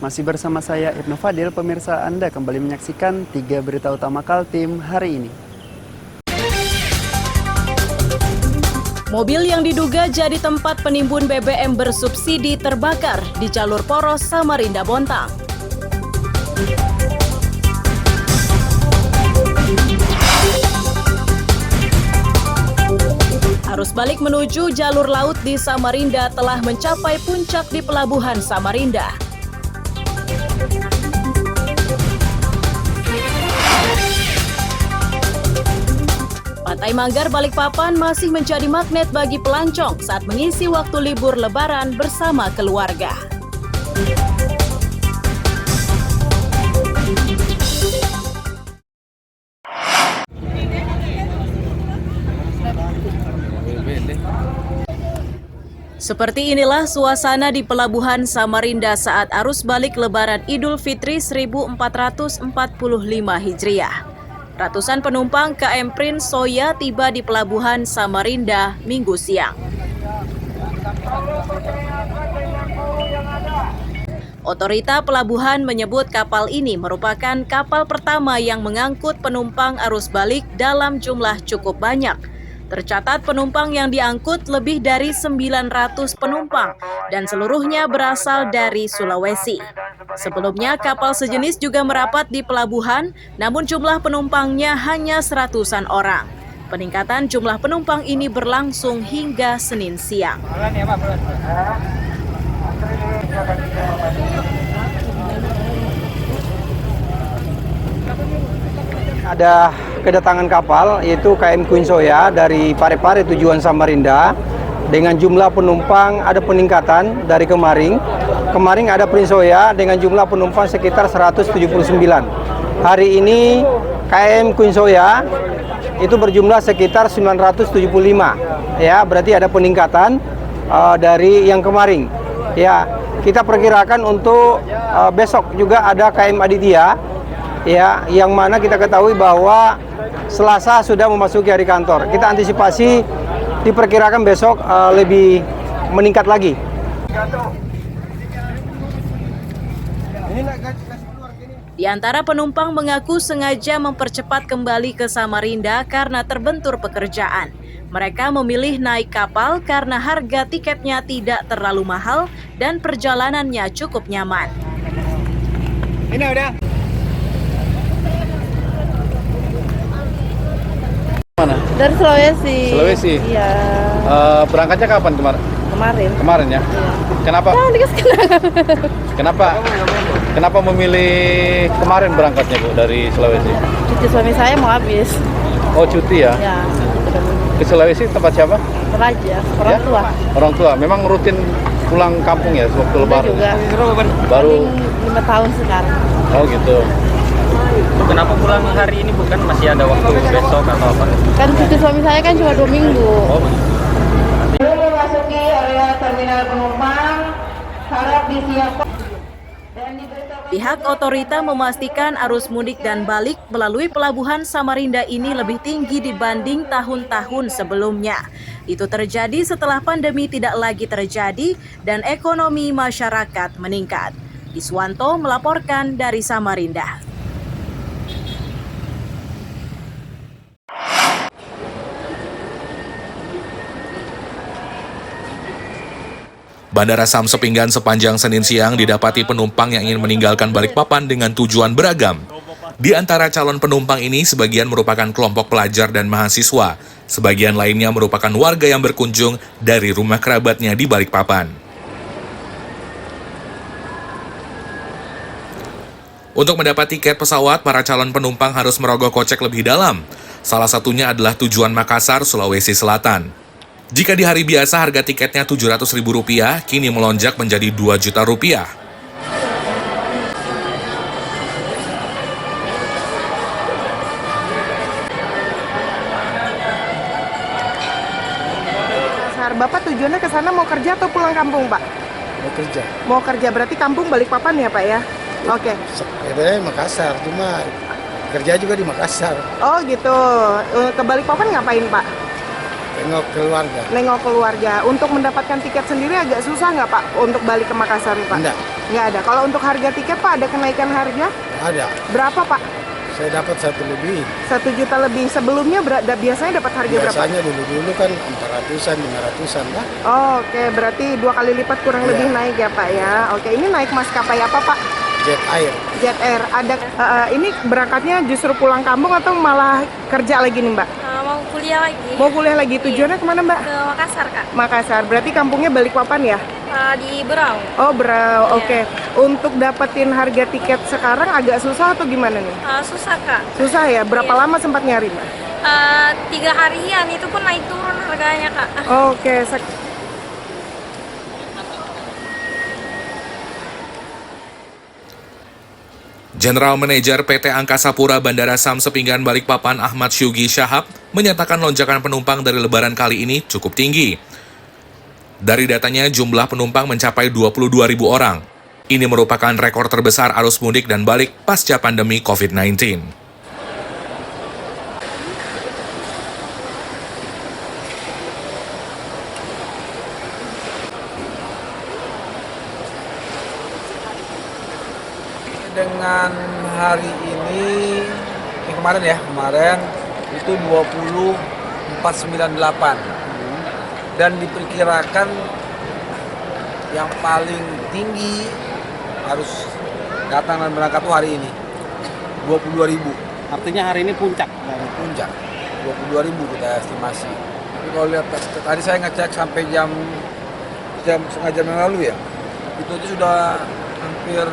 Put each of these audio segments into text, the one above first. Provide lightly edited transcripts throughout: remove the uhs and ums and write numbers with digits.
Masih bersama saya Ibnu Fadil, pemirsa Anda kembali menyaksikan 3 berita utama Kaltim hari ini. Mobil yang diduga jadi tempat penimbun BBM bersubsidi terbakar di jalur poros Samarinda Bontang. Arus balik menuju jalur laut di Samarinda telah mencapai puncak di Pelabuhan Samarinda. Pantai Manggar Balikpapan masih menjadi magnet bagi pelancong saat mengisi waktu libur Lebaran bersama keluarga. Seperti inilah suasana di Pelabuhan Samarinda saat arus balik Lebaran Idul Fitri 1445 Hijriah. Ratusan penumpang KM Prince Soya tiba di Pelabuhan Samarinda Minggu siang. Otorita pelabuhan menyebut kapal ini merupakan kapal pertama yang mengangkut penumpang arus balik dalam jumlah cukup banyak. Tercatat penumpang yang diangkut lebih dari 900 penumpang dan seluruhnya berasal dari Sulawesi. Sebelumnya kapal sejenis juga merapat di pelabuhan, namun jumlah penumpangnya hanya seratusan orang. Peningkatan jumlah penumpang ini berlangsung hingga Senin siang. Ada kedatangan kapal yaitu KM Queen Soya dari Parepare tujuan Samarinda dengan jumlah penumpang ada peningkatan dari kemarin. Kemarin ada Prince Soya dengan jumlah penumpang sekitar 179. Hari ini KM Queen Soya itu berjumlah sekitar 975. Ya, berarti ada peningkatan dari yang kemarin. Ya, kita perkirakan untuk besok juga ada KM Aditya. Ya, yang mana kita ketahui bahwa Selasa sudah memasuki hari kantor. Kita antisipasi diperkirakan besok lebih meningkat lagi. Di antara penumpang mengaku sengaja mempercepat kembali ke Samarinda karena terbentur pekerjaan. Mereka memilih naik kapal karena harga tiketnya tidak terlalu mahal dan perjalanannya cukup nyaman. Ini udah. Mana? Dari Sulawesi. Sulawesi? Iya. Berangkatnya kapan kemarin? Kemarin ya? Iya. Kenapa? Kenapa memilih kemarin berangkatnya Bu dari Sulawesi? Cuti suami saya mau habis. Oh cuti ya? Ya. Ke Sulawesi tempat siapa? Raja, orang Ya? tua. Orang tua. Memang rutin pulang kampung ya waktu Lebaran? Juga. Baru 5 tahun sekarang. Oh gitu. Kenapa pulang hari ini bukan masih ada waktu besok atau apa? Kan cuti suami saya kan cuma 2 minggu. Oh, Memasuki area terminal penumpang harap disiapkan. Pihak otorita memastikan arus mudik dan balik melalui Pelabuhan Samarinda ini lebih tinggi dibanding tahun-tahun sebelumnya. Itu terjadi setelah pandemi tidak lagi terjadi dan ekonomi masyarakat meningkat. Iswanto melaporkan dari Samarinda. Bandara Samsepinggan sepanjang Senin siang didapati penumpang yang ingin meninggalkan Balikpapan dengan tujuan beragam. Di antara calon penumpang ini, sebagian merupakan kelompok pelajar dan mahasiswa. Sebagian lainnya merupakan warga yang berkunjung dari rumah kerabatnya di Balikpapan. Untuk mendapat tiket pesawat, para calon penumpang harus merogoh kocek lebih dalam. Salah satunya adalah tujuan Makassar, Sulawesi Selatan. Jika di hari biasa harga tiketnya Rp700.000, kini melonjak menjadi Rp2 juta. Bapak tujuannya ke sana mau kerja atau pulang kampung, Pak? Mau kerja. Mau kerja, berarti kampung Balikpapan ya, Pak ya? Oke. Sebenarnya Makassar, cuma kerja juga di Makassar. Oh gitu. Ke Balikpapan ngapain, Pak? Tengok keluarga. Nengok keluarga. Untuk mendapatkan tiket sendiri agak susah nggak, Pak, untuk balik ke Makassar, Pak? Enggak. Nggak ada. Kalau untuk harga tiket Pak, ada kenaikan harga? Ada. Berapa Pak? Saya dapat 1 lebih. 1 juta lebih. Sebelumnya biasanya dapat harga berapa? Biasanya dulu kan 400-an, 500-an lah. Oh, oke, berarti 2 kali lipat kurang Iya. lebih naik ya Pak ya. Oke, ini naik maskapai apa Pak? Jet Air. Jet Air. Ada ini berangkatnya justru pulang kampung atau malah kerja lagi nih Mbak? Mau kuliah lagi. Mau kuliah lagi. Tujuannya kemana Mbak? Ke Makassar, Kak. Makassar. Berarti kampungnya Balikpapan ya? Di Berau. Oh, Berau. Iya. Oke. Untuk dapetin harga tiket sekarang agak susah atau gimana nih? Susah, Kak. Susah ya? Berapa Iya. lama sempat nyari Mbak? 3 harian itu pun naik turun harganya, Kak. Oke. General Manager PT Angkasa Pura Bandara Sam Sepinggan Balikpapan Ahmad Syugi Syahab menyatakan lonjakan penumpang dari Lebaran kali ini cukup tinggi. Dari datanya jumlah penumpang mencapai 22.000 orang. Ini merupakan rekor terbesar arus mudik dan balik pasca pandemi COVID-19. Dengan hari ini kemarin itu 20.498 dan diperkirakan yang paling tinggi harus datang dan berangkat tuh hari ini 22.000. Artinya hari ini puncak. Puncak 22.000 kita estimasi. Tapi kalau lihat tadi saya ngecek sampai jam setengah jam yang lalu ya, itu aja sudah hampir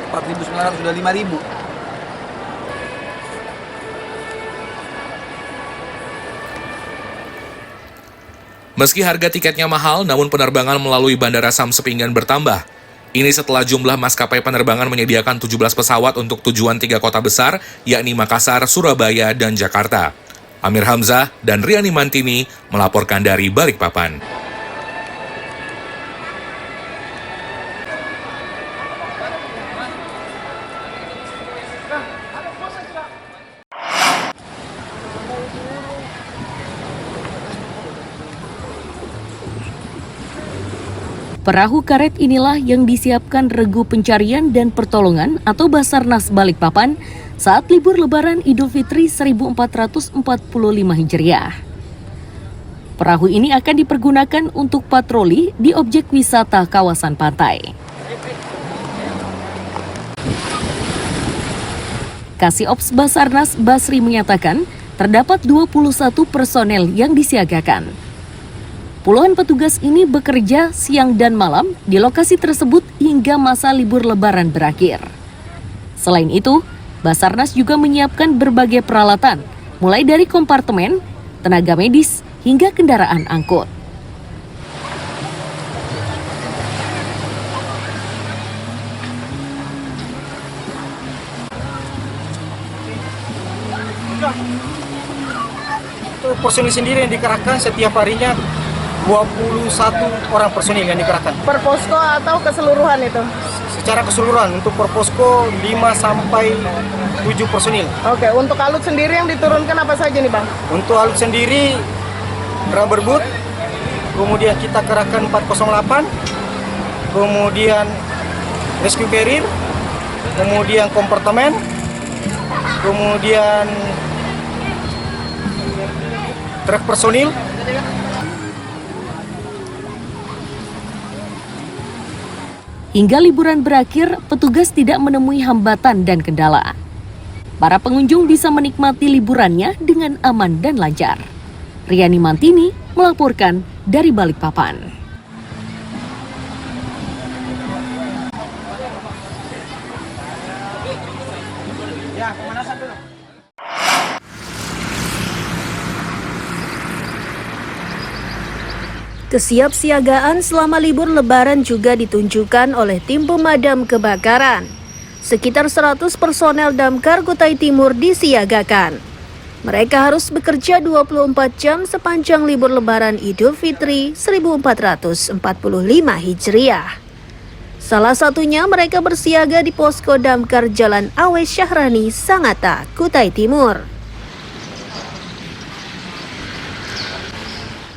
4.900, sudah 5.000. Meski harga tiketnya mahal, namun penerbangan melalui Bandara Sam Sepinggan bertambah. Ini setelah jumlah maskapai penerbangan menyediakan 17 pesawat untuk tujuan 3 kota besar, yakni Makassar, Surabaya, dan Jakarta. Amir Hamzah dan Riani Mantini melaporkan dari Balikpapan. Perahu karet inilah yang disiapkan Regu Pencarian dan Pertolongan atau Basarnas Balikpapan saat libur Lebaran Idul Fitri 1445 Hijriah. Perahu ini akan dipergunakan untuk patroli di objek wisata kawasan pantai. Kasih-Ops Basarnas Basri menyatakan terdapat 21 personel yang disiagakan. Puluhan petugas ini bekerja siang dan malam di lokasi tersebut hingga masa libur Lebaran berakhir. Selain itu, Basarnas juga menyiapkan berbagai peralatan, mulai dari kompartemen, tenaga medis, hingga kendaraan angkut. Personil sendiri yang dikerahkan setiap harinya 21 orang personil yang dikerahkan. Per posko atau keseluruhan itu? Secara keseluruhan untuk per posko 5 sampai 7 personil. Oke, untuk alut sendiri yang diturunkan apa saja nih Bang? Untuk alut sendiri rubber boot, kemudian kita kerahkan 408, kemudian rescue carrier, kemudian kompartemen, kemudian truk personil. Hingga liburan berakhir, petugas tidak menemui hambatan dan kendala. Para pengunjung bisa menikmati liburannya dengan aman dan lancar. Riani Mantini melaporkan dari Balikpapan. Kesiapsiagaan selama libur Lebaran juga ditunjukkan oleh tim pemadam kebakaran. Sekitar 100 personel damkar Kutai Timur disiagakan. Mereka harus bekerja 24 jam sepanjang libur Lebaran Idul Fitri 1445 Hijriah. Salah satunya mereka bersiaga di posko damkar Jalan Awe Syahrani, Sangatta, Kutai Timur.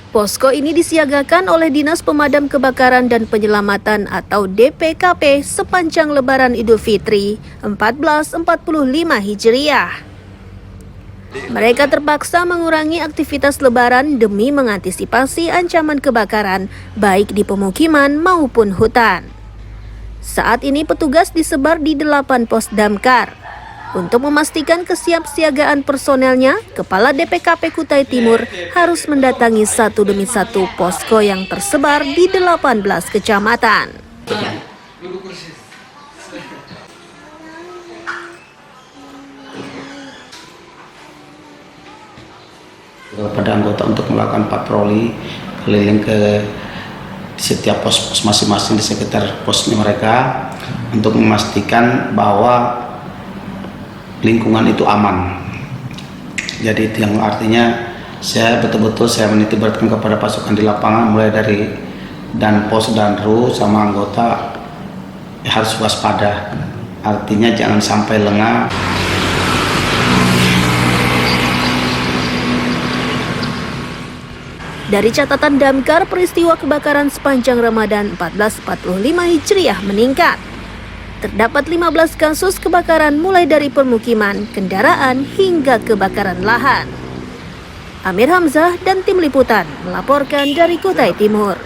Posko ini disiagakan oleh Dinas Pemadam Kebakaran dan Penyelamatan atau DPKP sepanjang Lebaran Idul Fitri 1445 Hijriah. Mereka terpaksa mengurangi aktivitas Lebaran demi mengantisipasi ancaman kebakaran baik di pemukiman maupun hutan. Saat ini petugas disebar di 8 pos damkar. Untuk memastikan kesiapsiagaan personelnya, Kepala DPKP Kutai Timur harus mendatangi satu demi satu posko yang tersebar di 18 kecamatan. Kepada anggota untuk melakukan patroli keliling ke setiap pos masing-masing di sekitar posnya mereka untuk memastikan bahwa lingkungan itu aman. Jadi itu yang artinya saya betul-betul menitibatkan kepada pasukan di lapangan mulai dari Danpos, Danru sama anggota harus waspada. Artinya jangan sampai lengah. Dari catatan damkar, peristiwa kebakaran sepanjang Ramadan 1445 Hijriah meningkat. Terdapat 15 kasus kebakaran mulai dari permukiman, kendaraan, hingga kebakaran lahan. Amir Hamzah dan tim liputan melaporkan dari Kutai Timur.